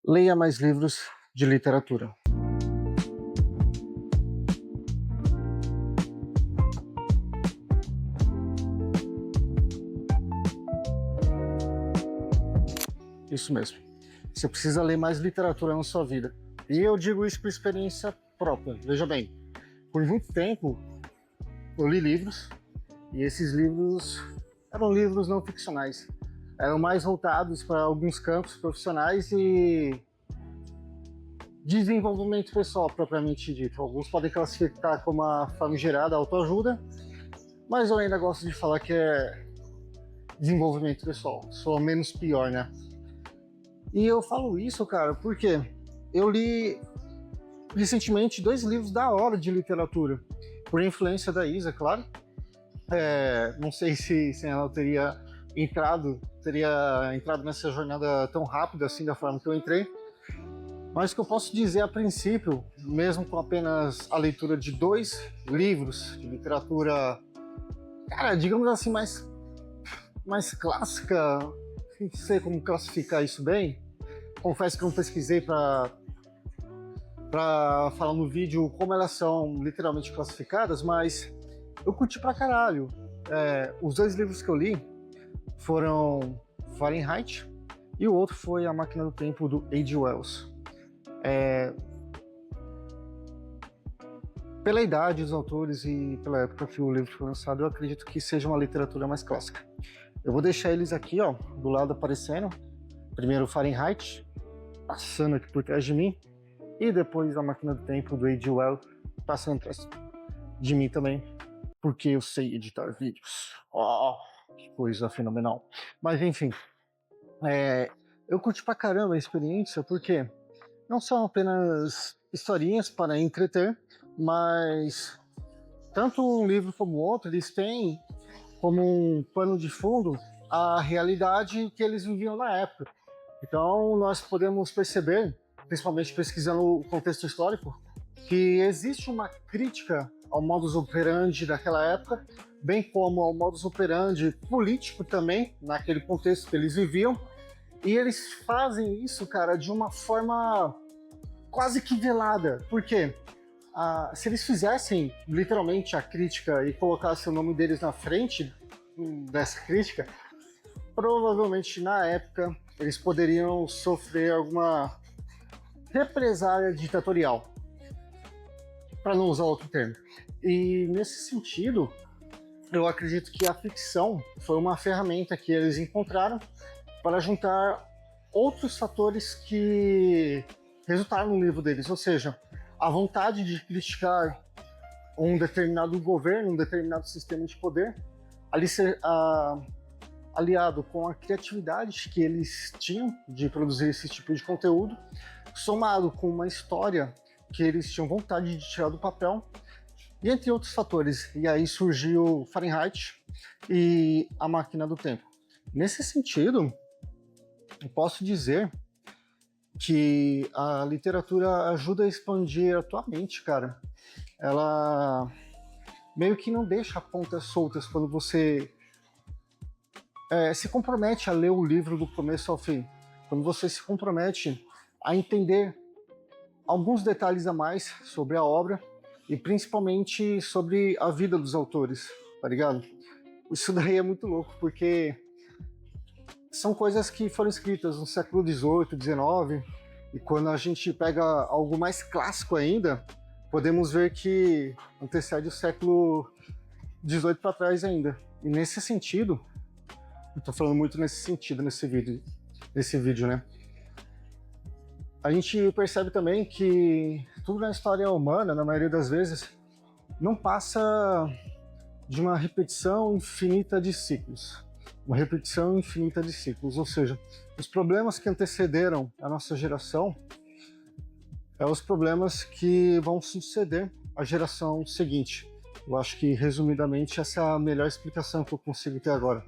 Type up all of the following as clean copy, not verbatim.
Leia mais livros de literatura. Isso mesmo. Você precisa ler mais literatura na sua vida. E eu digo isso por experiência própria. Veja bem, por muito tempo eu li livros e esses livros eram livros não ficcionais. Eram mais voltados para alguns campos profissionais e desenvolvimento pessoal, propriamente dito. Alguns podem classificar como a famigerada autoajuda, mas eu ainda gosto de falar que é desenvolvimento pessoal. Sou menos pior, né? E eu falo isso, cara, porque eu li recentemente 2 livros da hora de literatura, por influência da Isa, claro. Não sei se ela teria entrado nessa jornada tão rápida assim, da forma que eu entrei. Mas o que eu posso dizer a princípio, mesmo com apenas a leitura de 2 livros de literatura, cara, digamos assim, mais clássica, não sei como classificar isso bem. Confesso que eu não pesquisei para falar no vídeo como elas são literalmente classificadas, mas eu curti pra caralho. Os 2 livros que eu li foram Fahrenheit e o outro foi A Máquina do Tempo, do H.G. Wells. Pela idade dos autores e pela época que o livro foi lançado, eu acredito que seja uma literatura mais clássica. Eu vou deixar eles aqui, ó, do lado aparecendo. Primeiro Fahrenheit, passando aqui por trás de mim, e depois A Máquina do Tempo, do H.G. Wells, passando atrás de mim também, porque eu sei editar vídeos. Oh, que coisa fenomenal. Mas enfim, eu curti pra caramba a experiência, porque não são apenas historinhas para entreter, mas tanto um livro como o outro, eles têm como um pano de fundo a realidade que eles viviam na época. Então nós podemos perceber, principalmente pesquisando o contexto histórico, que existe uma crítica ao modus operandi daquela época, bem como ao modus operandi político também, naquele contexto que eles viviam. E eles fazem isso, cara, de uma forma quase que velada. Por quê? Se eles fizessem literalmente a crítica e colocassem o nome deles na frente dessa crítica, provavelmente na época eles poderiam sofrer alguma represália ditatorial, para não usar outro termo. E nesse sentido, eu acredito que a ficção foi uma ferramenta que eles encontraram para juntar outros fatores que resultaram no livro deles, ou seja, a vontade de criticar um determinado governo, um determinado sistema de poder, aliado com a criatividade que eles tinham de produzir esse tipo de conteúdo, somado com uma história que eles tinham vontade de tirar do papel, e entre outros fatores. E aí surgiu Fahrenheit e A Máquina do Tempo. Nesse sentido, eu posso dizer que a literatura ajuda a expandir a tua mente, cara. Ela meio que não deixa pontas soltas quando você se compromete a ler o livro do começo ao fim. Quando você se compromete a entender alguns detalhes a mais sobre a obra e principalmente sobre a vida dos autores, tá ligado? Isso daí é muito louco, porque são coisas que foram escritas no século XVIII, XIX, e quando a gente pega algo mais clássico ainda, podemos ver que antecede o século XVIII para trás ainda. E nesse sentido, eu tô falando muito nesse sentido nesse vídeo, né? A gente percebe também que tudo na história humana, na maioria das vezes, não passa de uma repetição infinita de ciclos. Uma repetição infinita de ciclos, ou seja, os problemas que antecederam a nossa geração são os problemas que vão suceder à geração seguinte. Eu acho que, resumidamente, essa é a melhor explicação que eu consigo ter agora.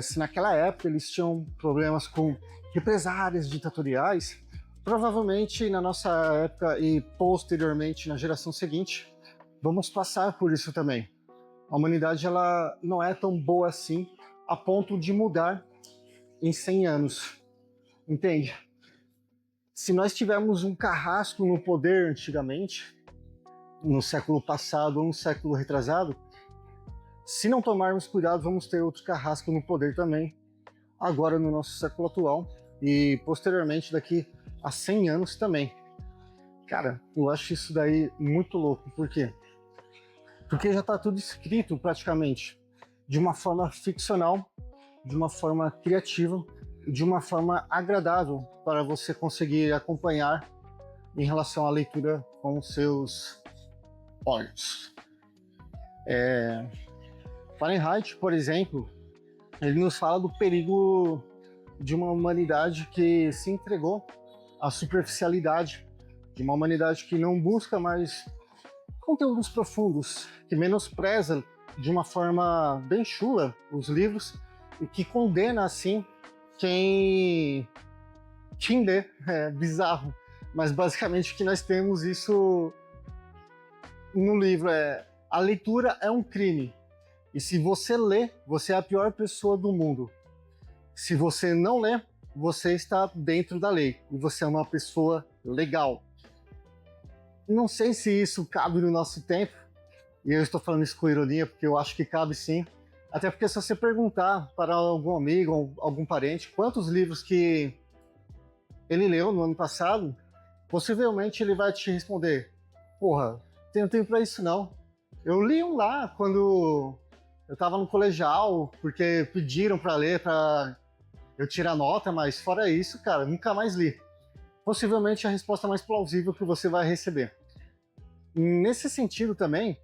Se naquela época eles tinham problemas com represálias ditatoriais, provavelmente na nossa época e posteriormente na geração seguinte, vamos passar por isso também. A humanidade ela não é tão boa assim a ponto de mudar em 100 anos, entende? Se nós tivermos um carrasco no poder antigamente, no século passado ou no século retrasado, se não tomarmos cuidado, vamos ter outro carrasco no poder também, agora no nosso século atual e posteriormente daqui a 100 anos também. Cara, eu acho isso daí muito louco. Por quê? Porque já está tudo escrito praticamente de uma forma ficcional, de uma forma criativa, de uma forma agradável para você conseguir acompanhar em relação à leitura com seus olhos. Fahrenheit, por exemplo, ele nos fala do perigo de uma humanidade que se entregou à superficialidade, de uma humanidade que não busca mais conteúdos profundos, que menospreza de uma forma bem chula os livros e que condena assim quem lê. É bizarro, mas basicamente que nós temos isso no livro. A leitura é um crime, e se você lê, você é a pior pessoa do mundo. Se você não lê, você está dentro da lei e você é uma pessoa legal. Não sei se isso cabe no nosso tempo, e eu estou falando isso com ironia porque eu acho que cabe sim. Até porque se você perguntar para algum amigo ou algum parente quantos livros que ele leu no ano passado, possivelmente ele vai te responder: porra, tenho tempo para isso não. Eu li um lá quando eu estava no colegial, porque pediram para ler, para eu tirar nota, mas fora isso, cara, nunca mais li. Possivelmente a resposta mais plausível que você vai receber. Nesse sentido também,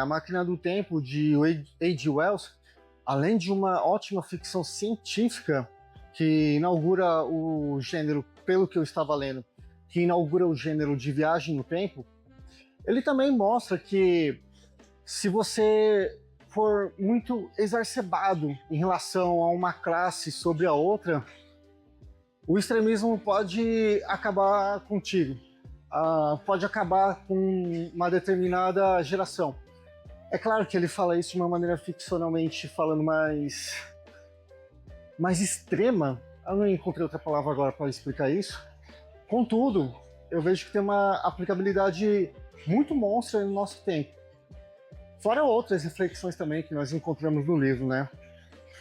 A Máquina do Tempo, de H.G. Wells, além de uma ótima ficção científica que inaugura o gênero, pelo que eu estava lendo, que inaugura o gênero de viagem no tempo, ele também mostra que se você for muito exacerbado em relação a uma classe sobre a outra, o extremismo pode acabar contigo, pode acabar com uma determinada geração. É claro que ele fala isso de uma maneira ficcionalmente falando mais extrema. Eu não encontrei outra palavra agora para explicar isso. Contudo, eu vejo que tem uma aplicabilidade muito monstra no nosso tempo. Fora outras reflexões também que nós encontramos no livro, né?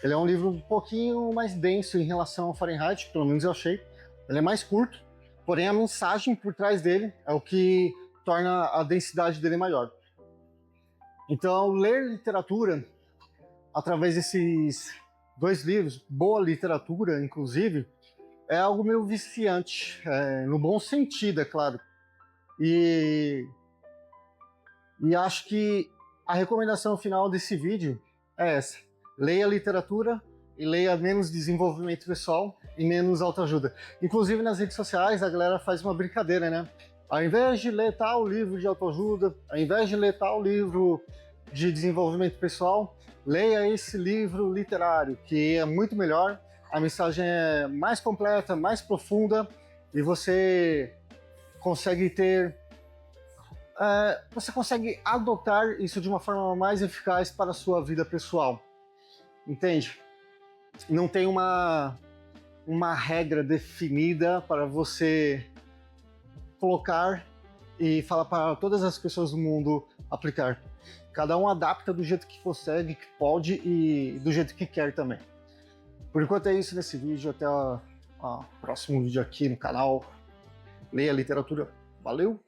Ele é um livro um pouquinho mais denso em relação ao Fahrenheit, pelo menos eu achei. Ele é mais curto, porém a mensagem por trás dele é o que torna a densidade dele maior. Então, ler literatura através desses dois livros, boa literatura, inclusive, é algo meio viciante, no bom sentido, é claro. E acho que a recomendação final desse vídeo é essa: leia literatura e leia menos desenvolvimento pessoal e menos autoajuda. Inclusive nas redes sociais a galera faz uma brincadeira, né? Ao invés de ler tal livro de autoajuda, ao invés de ler tal livro de desenvolvimento pessoal, leia esse livro literário, que é muito melhor, a mensagem é mais completa, mais profunda, e você consegue adotar isso de uma forma mais eficaz para a sua vida pessoal. Entende? Não tem uma regra definida para você colocar e falar para todas as pessoas do mundo aplicar. Cada um adapta do jeito que consegue, que pode e do jeito que quer também. Por enquanto é isso nesse vídeo. Até o próximo vídeo aqui no canal. Leia literatura. Valeu!